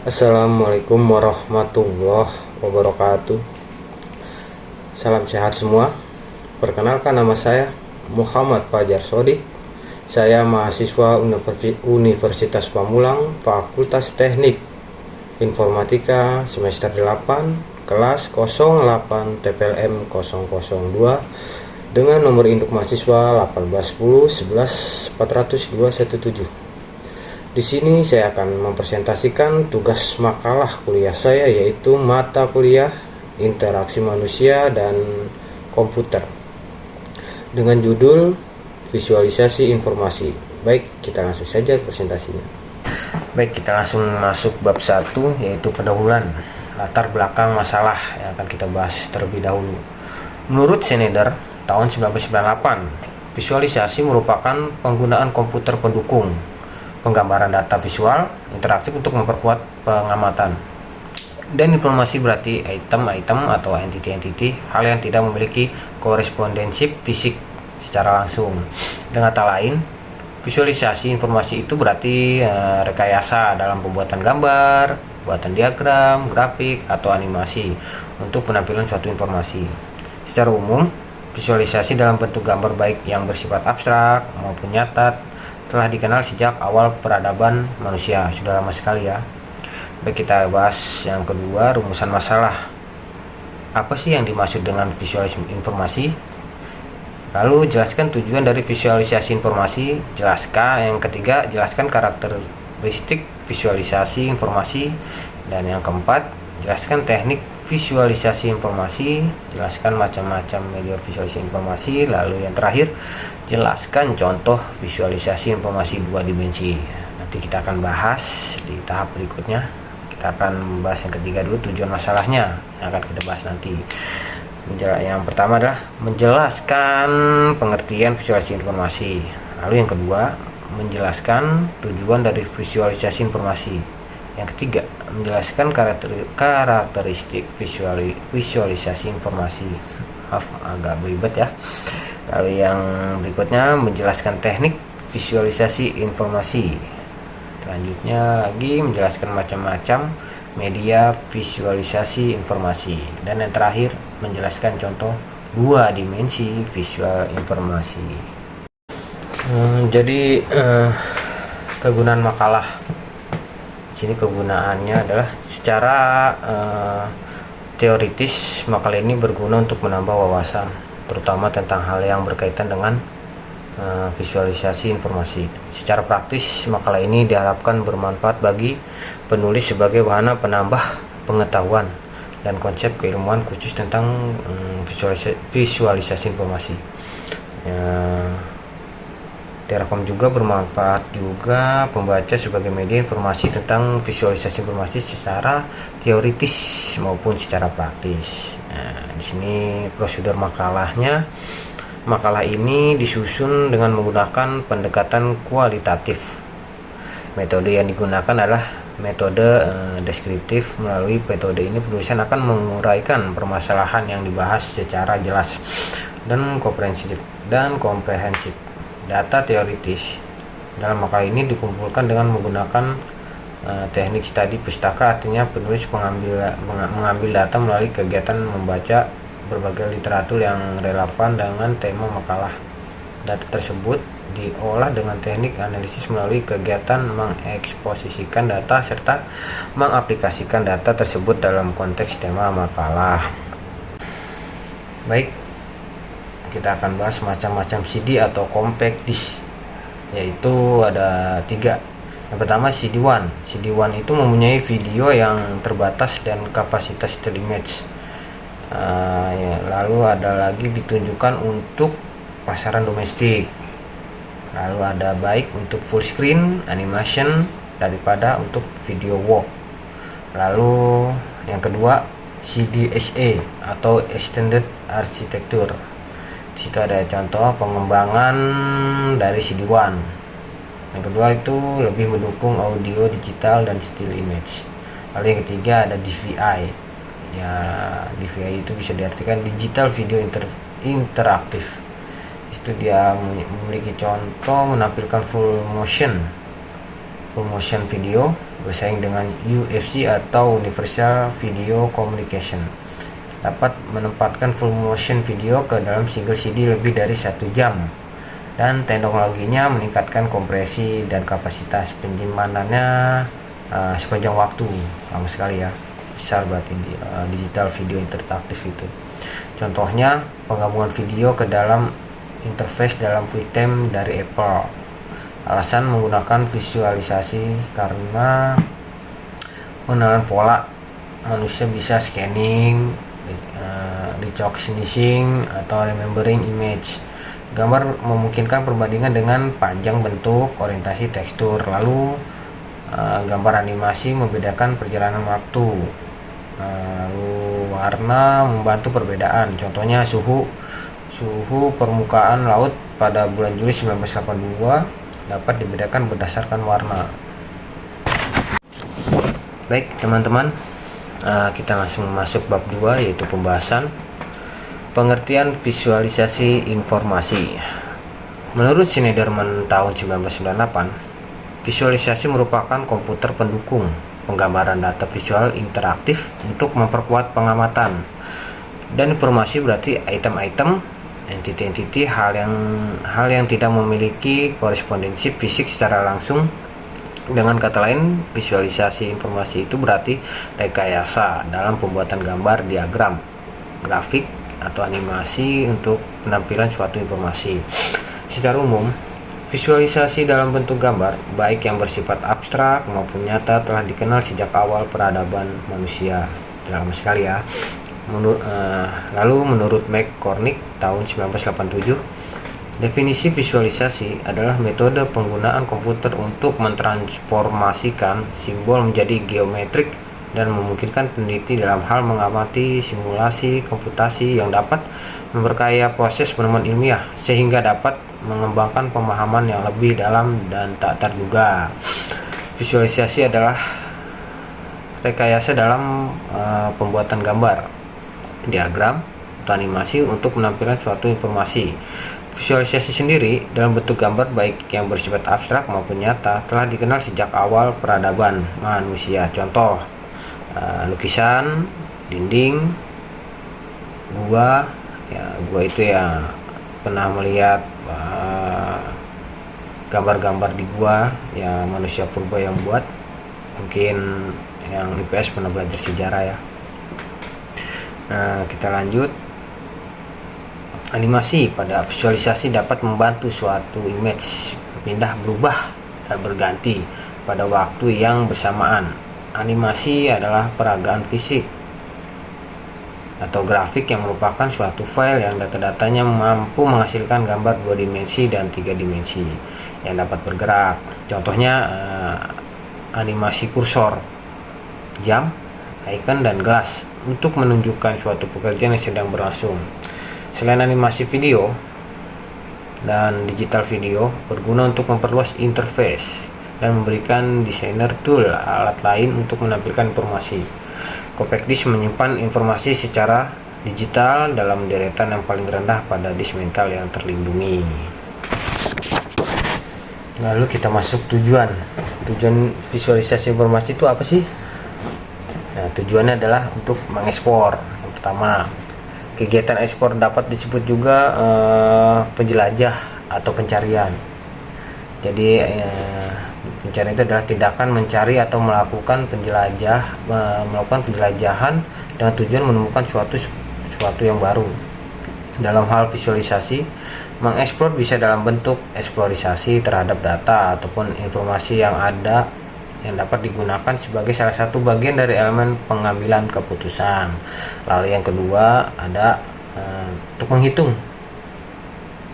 Assalamualaikum warahmatullahi wabarakatuh. Salam sehat semua. Perkenalkan, nama saya Muhammad Fajar Sodik. Saya mahasiswa Universitas Pamulang, Fakultas Teknik Informatika semester 8, kelas 08 TPLM 002 dengan nomor induk mahasiswa 1810 11 402 17. Di sini saya akan mempresentasikan tugas makalah kuliah saya, yaitu mata kuliah Interaksi Manusia dan Komputer dengan judul Visualisasi Informasi. Baik, kita langsung saja presentasinya. Baik, kita langsung masuk bab 1, yaitu pendahuluan, latar belakang masalah yang akan kita bahas terlebih dahulu. Menurut Schneider tahun 1998, visualisasi merupakan penggunaan komputer pendukung penggambaran data visual interaktif untuk memperkuat pengamatan. Dan informasi berarti item-item atau entity-entity, hal yang tidak memiliki korespondensi fisik secara langsung. Dengan kata lain, visualisasi informasi itu berarti rekayasa dalam pembuatan gambar, pembuatan diagram, grafik, atau animasi untuk penampilan suatu informasi. Secara umum, visualisasi dalam bentuk gambar baik yang bersifat abstrak maupun nyata telah dikenal sejak awal peradaban manusia, sudah lama sekali ya. Baik, kita bahas yang kedua, rumusan masalah. Apa sih yang dimaksud dengan visualisasi informasi? Lalu jelaskan tujuan dari visualisasi informasi. Jelaskan yang ketiga, jelaskan karakteristik visualisasi informasi. Dan yang keempat, jelaskan teknik visualisasi informasi, jelaskan macam-macam media visualisasi informasi. Lalu yang terakhir, jelaskan contoh visualisasi informasi 2 dimensi. Nanti kita akan bahas di tahap berikutnya. Kita akan membahas yang ketiga dulu, tujuan masalahnya yang akan kita bahas nanti. Yang pertama adalah menjelaskan pengertian visualisasi informasi. Lalu yang kedua, menjelaskan tujuan dari visualisasi informasi. Yang ketiga, menjelaskan karakteristik visualisasi informasi. Agak belibet ya. Lalu yang berikutnya, menjelaskan teknik visualisasi informasi. Selanjutnya lagi menjelaskan macam-macam media visualisasi informasi. Dan yang terakhir, menjelaskan contoh 2 dimensi visual informasi. Jadi kegunaan makalah. Ini kegunaannya adalah secara teoritis, makalah ini berguna untuk menambah wawasan, terutama tentang hal yang berkaitan dengan visualisasi informasi. Secara praktis, makalah ini diharapkan bermanfaat bagi penulis sebagai wahana penambah pengetahuan dan konsep keilmuan khusus tentang visualisasi informasi. Diharapkan juga bermanfaat juga pembaca sebagai media informasi tentang visualisasi informasi secara teoritis maupun secara praktis. Nah, di sini prosedur makalahnya. Makalah ini disusun dengan menggunakan pendekatan kualitatif. Metode yang digunakan adalah metode deskriptif. Melalui metode ini penulisan akan menguraikan permasalahan yang dibahas secara jelas dan komprehensif. Data teoritis dalam makalah ini dikumpulkan dengan menggunakan teknik studi pustaka, artinya penulis mengambil data melalui kegiatan membaca berbagai literatur yang relevan dengan tema makalah. Data tersebut diolah dengan teknik analisis melalui kegiatan mengeksposisikan data serta mengaplikasikan data tersebut dalam konteks tema makalah. Baik, kita akan bahas macam-macam CD atau compact disc, yaitu ada 3. Yang pertama, CD1. CD1 itu mempunyai video yang terbatas dan kapasitas image. Lalu ada lagi ditunjukkan untuk pasaran domestik. Lalu ada baik untuk full screen animation daripada untuk video walk. Lalu yang kedua, CDSA atau Extended Architecture. Di situ ada contoh pengembangan dari CD1. Yang kedua itu lebih mendukung audio digital dan still image. Lalu yang ketiga ada DVI. Ya, DVI itu bisa diartikan digital video interaktif. Itu dia memiliki contoh menampilkan full motion full motion video bersaing dengan UFC atau Universal Video Communication. Dapat menempatkan full motion video ke dalam single CD lebih dari 1 jam, dan teknologinya meningkatkan kompresi dan kapasitas penyimpanannya sepanjang waktu. Lama sekali ya, besar berarti digital video interaktif itu. Contohnya penggabungan video ke dalam interface dalam QuickTime dari Apple. Alasan menggunakan visualisasi karena pengenalan pola manusia bisa scanning, recognition atau remembering image. Gambar memungkinkan perbandingan dengan panjang bentuk, orientasi, tekstur. Lalu gambar animasi membedakan perjalanan waktu. Lalu warna membantu perbedaan. Contohnya suhu permukaan laut pada bulan Juli 1982 dapat dibedakan berdasarkan warna. Baik teman-teman, kita langsung masuk bab 2, yaitu pembahasan pengertian visualisasi informasi. Menurut Schneiderman tahun 1998, visualisasi merupakan komputer pendukung penggambaran data visual interaktif untuk memperkuat pengamatan dan informasi, berarti item-item, entiti-entiti, hal yang tidak memiliki korespondensi fisik secara langsung. Dengan kata lain, visualisasi informasi itu berarti rekayasa dalam pembuatan gambar, diagram, grafik, atau animasi untuk penampilan suatu informasi. Secara umum, visualisasi dalam bentuk gambar, baik yang bersifat abstrak maupun nyata, telah dikenal sejak awal peradaban manusia. Lama sekali ya. Lalu menurut McCormick tahun 1987, definisi visualisasi adalah metode penggunaan komputer untuk mentransformasikan simbol menjadi geometrik dan memungkinkan peneliti dalam hal mengamati simulasi komputasi yang dapat memperkaya proses penemuan ilmiah sehingga dapat mengembangkan pemahaman yang lebih dalam dan tak terduga. Visualisasi adalah rekayasa dalam pembuatan gambar, diagram, atau animasi untuk menampilkan suatu informasi. Visualisasi sendiri dalam bentuk gambar, baik yang bersifat abstrak maupun nyata, telah dikenal sejak awal peradaban manusia. Contoh, lukisan, dinding, gua itu ya, pernah melihat gambar-gambar di gua ya, manusia purba yang buat. Mungkin yang IPS pernah belajar sejarah ya. Nah, kita lanjut. Animasi pada visualisasi dapat membantu suatu image berpindah, berubah, dan berganti pada waktu yang bersamaan. Animasi adalah peragaan fisik atau grafik yang merupakan suatu file yang data-datanya mampu menghasilkan gambar 2 dimensi dan 3 dimensi yang dapat bergerak. Contohnya animasi kursor, jam, icon, dan gelas untuk menunjukkan suatu pekerjaan yang sedang berlangsung. Selain animasi video dan digital video berguna untuk memperluas interface dan memberikan desainer tool alat lain untuk menampilkan informasi. Compact disk menyimpan informasi secara digital dalam deretan yang paling rendah pada disk mental yang terlindungi. Lalu kita masuk tujuan visualisasi informasi itu apa sih? Nah, tujuannya adalah untuk mengekspor. Yang pertama, kegiatan ekspor dapat disebut juga penjelajah atau pencarian. Jadi pencarian itu adalah tindakan mencari atau melakukan penjelajahan dengan tujuan menemukan suatu yang baru. Dalam hal visualisasi, mengeksplor bisa dalam bentuk eksplorisasi terhadap data ataupun informasi yang ada yang dapat digunakan sebagai salah satu bagian dari elemen pengambilan keputusan. Lalu yang kedua ada untuk menghitung.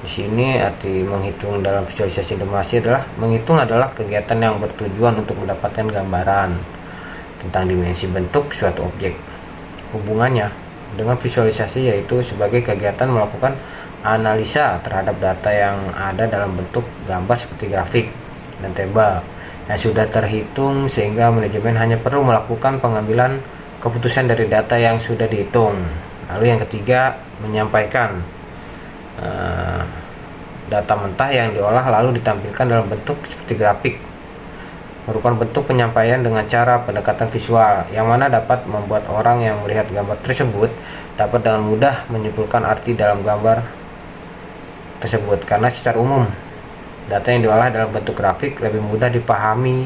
Di sini arti menghitung dalam visualisasi informasi adalah menghitung adalah kegiatan yang bertujuan untuk mendapatkan gambaran tentang dimensi bentuk suatu objek. Hubungannya dengan visualisasi yaitu sebagai kegiatan melakukan analisa terhadap data yang ada dalam bentuk gambar seperti grafik dan table yang sudah terhitung, sehingga manajemen hanya perlu melakukan pengambilan keputusan dari data yang sudah dihitung. Lalu yang ketiga, menyampaikan data mentah yang diolah lalu ditampilkan dalam bentuk seperti grafik merupakan bentuk penyampaian dengan cara pendekatan visual, yang mana dapat membuat orang yang melihat gambar tersebut dapat dengan mudah menyimpulkan arti dalam gambar tersebut. Karena secara umum, data yang diolah dalam bentuk grafik lebih mudah dipahami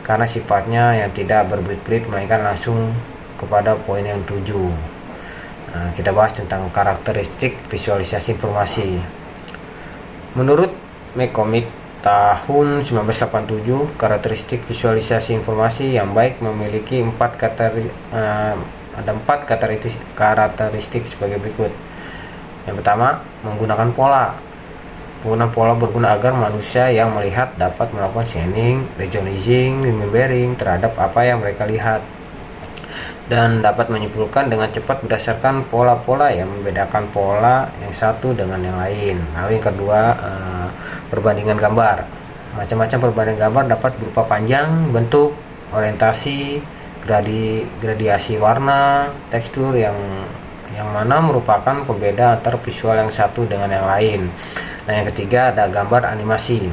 karena sifatnya yang tidak berbelit-belit, melainkan langsung kepada poin yang tuju. Nah, kita bahas tentang karakteristik visualisasi informasi. Menurut McCormick tahun 1987, karakteristik visualisasi informasi yang baik memiliki ada empat karakteristik sebagai berikut. Yang pertama, menggunakan pola. Penggunaan pola berguna agar manusia yang melihat dapat melakukan scanning, rejoicing, remembering terhadap apa yang mereka lihat, dan dapat menyimpulkan dengan cepat berdasarkan pola-pola yang membedakan pola yang satu dengan yang lain. Lalu yang kedua, perbandingan gambar. Macam-macam perbandingan gambar dapat berupa panjang, bentuk, orientasi, gradiasi warna, tekstur yang mana merupakan pembeda antara visual yang satu dengan yang lain. Nah, yang ketiga ada gambar animasi.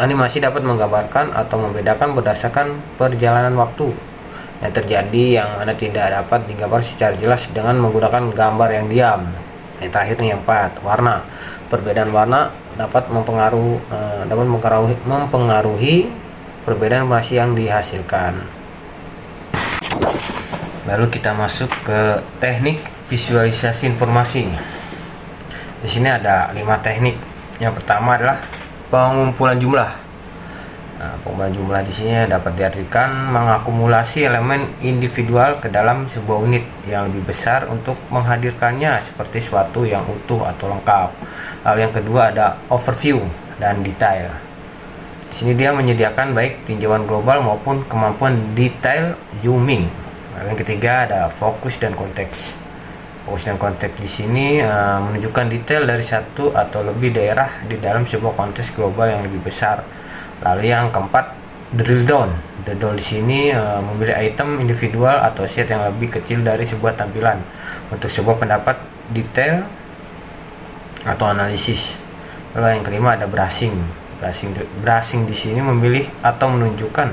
Animasi dapat menggambarkan atau membedakan berdasarkan perjalanan waktu yang terjadi, yang mana tidak dapat digambar secara jelas dengan menggunakan gambar yang diam. Yang terakhir yang keempat, warna. Perbedaan warna dapat mempengaruhi perbedaan informasi yang dihasilkan. Lalu kita masuk ke teknik visualisasi informasi. Di sini ada 5 teknik. Yang pertama adalah pengumpulan jumlah. Nah, pengumpulan jumlah di sini dapat diartikan mengakumulasi elemen individual ke dalam sebuah unit yang lebih besar untuk menghadirkannya seperti suatu yang utuh atau lengkap. Lalu yang kedua ada overview dan detail. Di sini dia menyediakan baik tinjauan global maupun kemampuan detail zooming. Lalu yang ketiga ada fokus dan konteks. Fokus dan konteks di sini menunjukkan detail dari satu atau lebih daerah di dalam sebuah konteks global yang lebih besar. Lalu yang keempat, drill down. Drill down di sini memilih item individual atau set yang lebih kecil dari sebuah tampilan untuk sebuah pendapat detail atau analisis. Lalu yang kelima ada brushing. Brushing di sini memilih atau menunjukkan,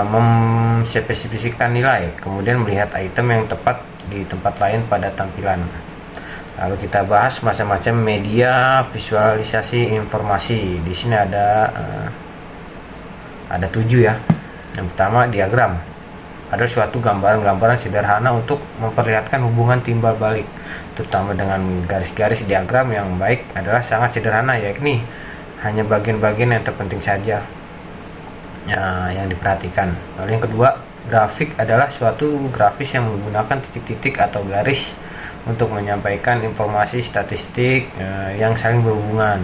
memspesifikasikan nilai, kemudian melihat item yang tepat di tempat lain pada tampilan. Lalu kita bahas macam-macam media visualisasi informasi. Di sini ada 7 ya. Yang pertama, diagram. Ada suatu gambaran-gambaran sederhana untuk memperlihatkan hubungan timbal balik, terutama dengan garis-garis. Diagram yang baik adalah sangat sederhana, yakni hanya bagian-bagian yang terpenting saja yang diperhatikan. Lalu yang kedua, grafik adalah suatu grafis yang menggunakan titik-titik atau garis untuk menyampaikan informasi statistik yang saling berhubungan.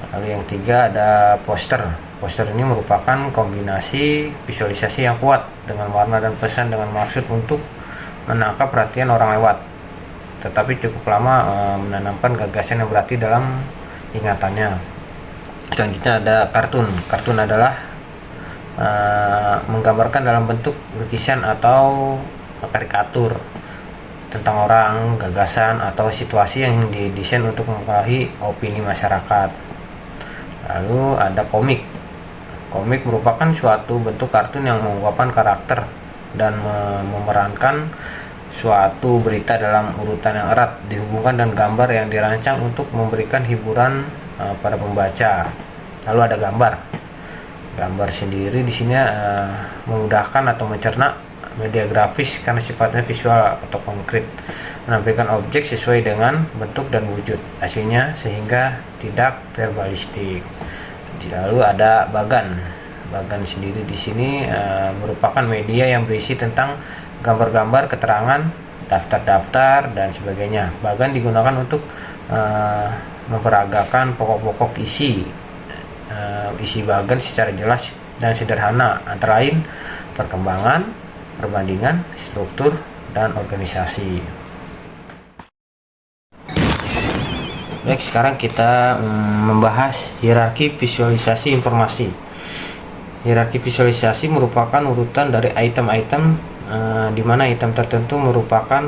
Lalu yang ketiga ada poster. Poster ini merupakan kombinasi visualisasi yang kuat dengan warna dan pesan dengan maksud untuk menangkap perhatian orang lewat, tetapi cukup lama menanamkan gagasan yang berarti dalam ingatannya. Selanjutnya ada kartun. Kartun adalah menggambarkan dalam bentuk lukisan atau karikatur tentang orang, gagasan, atau situasi yang didesain untuk mempengaruhi opini masyarakat. Lalu ada komik. Komik merupakan suatu bentuk kartun yang mengungkapkan karakter dan memerankan suatu berita dalam urutan yang erat, dihubungkan dengan gambar yang dirancang untuk memberikan hiburan pada pembaca. Lalu ada gambar. Gambar sendiri di sini memudahkan atau mencerna media grafis karena sifatnya visual atau konkret, menampilkan objek sesuai dengan bentuk dan wujud aslinya sehingga tidak verbalistik. Lalu ada bagan. Bagan sendiri di sini merupakan media yang berisi tentang gambar-gambar, keterangan, daftar-daftar dan sebagainya. Bagan digunakan untuk memperagakan pokok-pokok isi bagan secara jelas dan sederhana, antara lain perkembangan, perbandingan, struktur, dan organisasi. Baik, sekarang kita membahas hierarki visualisasi informasi. Hierarki visualisasi merupakan urutan dari item-item di mana item tertentu merupakan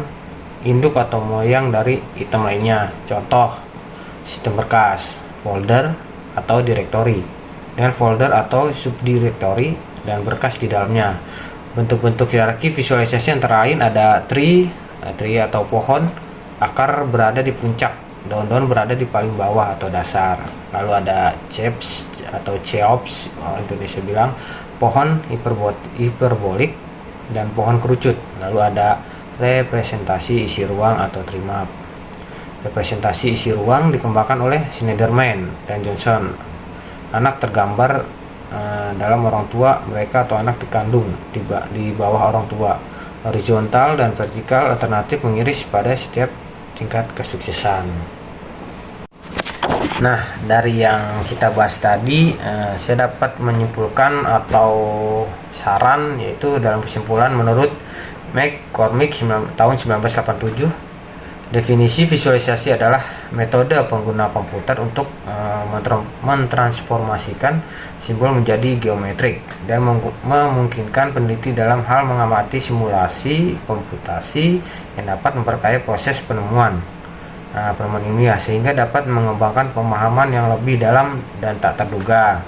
induk atau moyang dari item lainnya. Contoh, sistem berkas, folder, atau direktori. dan folder atau subdirectory dan berkas di dalamnya. Bentuk-bentuk hierarki visualisasi antara lain ada tree atau pohon, akar berada di puncak, daun-daun berada di paling bawah atau dasar. Lalu ada shapes atau cheops, orang Indonesia bilang, pohon hiperbolik dan pohon kerucut. Lalu ada representasi isi ruang atau tree map. Representasi isi ruang dikembangkan oleh Schneiderman dan Johnson. Anak tergambar dalam orang tua mereka atau anak dikandung di bawah orang tua. Horizontal dan vertikal alternatif mengiris pada setiap tingkat kesuksesan. Nah, dari yang kita bahas tadi, saya dapat menyimpulkan atau saran, yaitu dalam kesimpulan menurut McCormick tahun 1987, definisi visualisasi adalah metode pengguna komputer untuk mentransformasikan simbol menjadi geometrik dan memungkinkan peneliti dalam hal mengamati simulasi komputasi yang dapat memperkaya proses penemuan ilmiah sehingga dapat mengembangkan pemahaman yang lebih dalam dan tak terduga.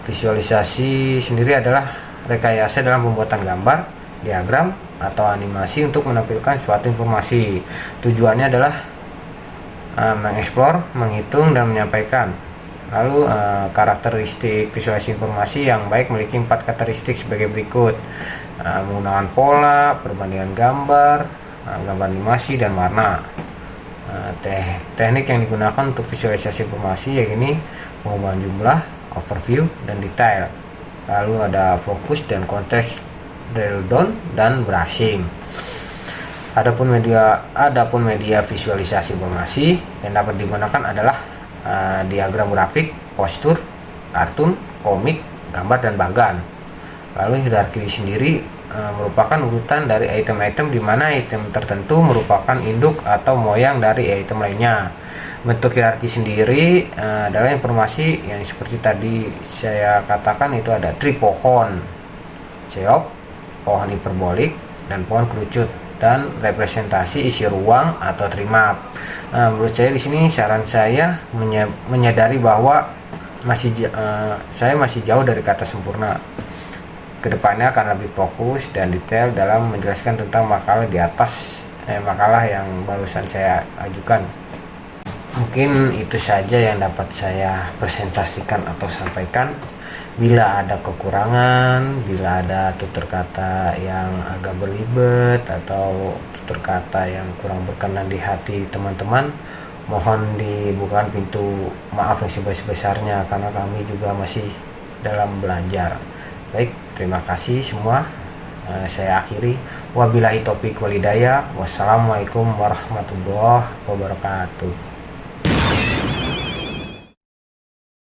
Visualisasi sendiri adalah rekayasa dalam pembuatan gambar, diagram, atau animasi untuk menampilkan suatu informasi. Tujuannya adalah mengeksplor, menghitung, dan menyampaikan. Lalu karakteristik visualisasi informasi yang baik memiliki 4 karakteristik sebagai berikut: menggunakan pola, perbandingan gambar, gambar animasi, dan warna. Teknik yang digunakan untuk visualisasi informasi yakni pengumpulan jumlah, overview, dan detail. Lalu ada fokus dan konteks, drill down, dan brushing. Adapun media visualisasi informasi yang dapat digunakan adalah diagram grafik, postur, kartun, komik, gambar, dan bagan. Lalu hierarki sendiri merupakan urutan dari item-item di mana item tertentu merupakan induk atau moyang dari item lainnya. Bentuk hierarki sendiri adalah informasi yang seperti tadi saya katakan, itu ada tree pohon, cheop, pohon hiperbolik, dan pohon kerucut, dan representasi isi ruang atau tree map. Menurut saya di sini saran saya menyadari bahwa saya masih jauh dari kata sempurna. Kedepannya akan lebih fokus dan detail dalam menjelaskan tentang makalah di atas, makalah yang barusan saya ajukan. Mungkin itu saja yang dapat saya presentasikan atau sampaikan. Bila ada kekurangan, bila ada tutur kata yang agak berlibet atau tutur kata yang kurang berkenan di hati teman-teman, mohon dibukakan pintu maaf yang sebesar-besarnya karena kami juga masih dalam belajar. Baik, terima kasih semua. Saya akhiri. Wabillahi taufiq wal hidayah. Wassalamualaikum warahmatullahi wabarakatuh.